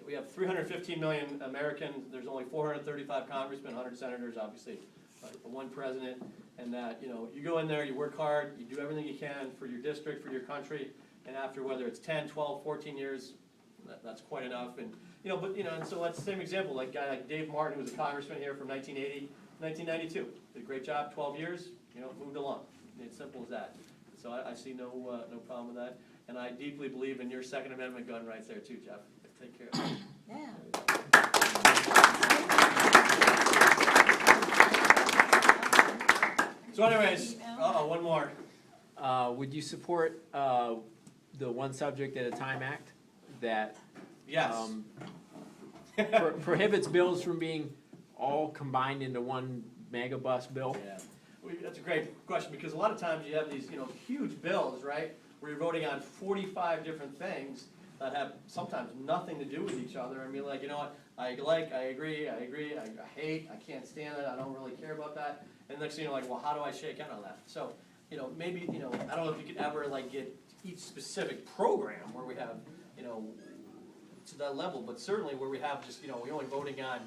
we have 315 million Americans, there's only 435 congressmen, 100 senators, obviously, one president, and that, you go in there, you work hard, you do everything you can for your district, for your country, and after whether it's 10, 12, 14 years, that's quite enough. And, and so that's the same example, like a guy like Dave Martin, who was a congressman here from 1980 to 1992. Did a great job, 12 years, moved along. It's simple as that. So I see no problem with that. And I deeply believe in your Second Amendment gun rights there too, Jeff. Take care of it. Yeah. So anyways, one more. Would you support the One Subject at a Time Act that Yes. prohibits bills from being all combined into one mega bus bill? Yeah. That's a great question, because a lot of times you have these, huge bills, right, where you're voting on 45 different things that have sometimes nothing to do with each other, and be like, I agree, I hate, I can't stand it, I don't really care about that, and next thing you're like, well, how do I shake out on that? So, maybe, I don't know if you could ever, get each specific program where we have, to that level, but certainly where we have just, we're only voting on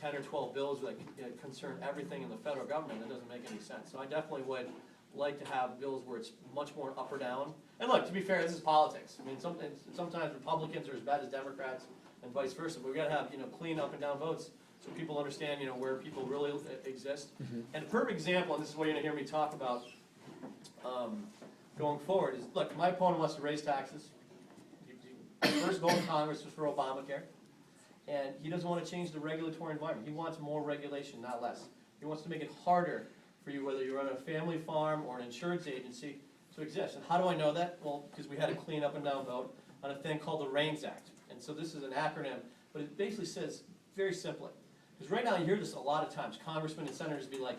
10 or 12 bills that concern everything in the federal government, that doesn't make any sense. So I definitely would like to have bills where it's much more up or down. And look, to be fair, this is politics. I mean, sometimes Republicans are as bad as Democrats and vice versa, but we got to have, clean up and down votes so people understand, where people really exist. Mm-hmm. And a perfect example, and this is what you're going to hear me talk about going forward, is, look, my opponent wants to raise taxes. First vote in Congress was for Obamacare. And he doesn't want to change the regulatory environment. He wants more regulation, not less. He wants to make it harder for you, whether you run a family farm or an insurance agency, to exist. And how do I know that? Well, because we had a clean up and down vote on a thing called the REINS Act. And so this is an acronym, but it basically says, very simply, because right now you hear this a lot of times, congressmen and senators be like,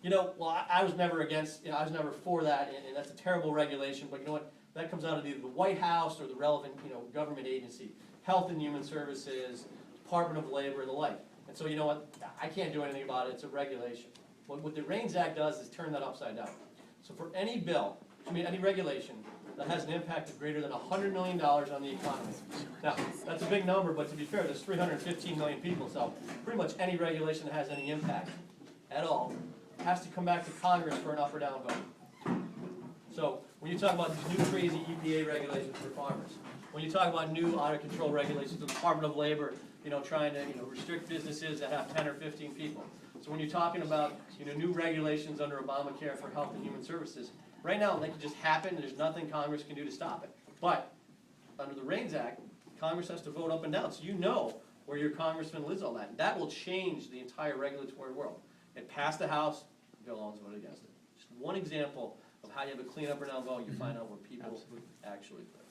well, I was never against, I was never for that, and that's a terrible regulation, but you know what? That comes out of either the White House or the relevant, government agency. Health and Human Services, Department of Labor, and the like. And so, you know what, I can't do anything about it, it's a regulation. What the REINS Act does is turn that upside down. So for any bill, any regulation that has an impact of greater than $100 million on the economy. Now, that's a big number, but to be fair, there's 315 million people, so pretty much any regulation that has any impact at all has to come back to Congress for an up or down vote. So when you talk about these new crazy EPA regulations for farmers, when you talk about new out-of-control regulations, the Department of Labor, trying to, restrict businesses that have 10 or 15 people. So when you're talking about, new regulations under Obamacare for health and human services, right now they can just happen, and there's nothing Congress can do to stop it. But under the REINS Act, Congress has to vote up and down, so you know where your congressman lives on that. That will change the entire regulatory world. It passed the House, Bill Owens voted against it. Just one example of how you have a clean up or down vote, you find out where people actually live.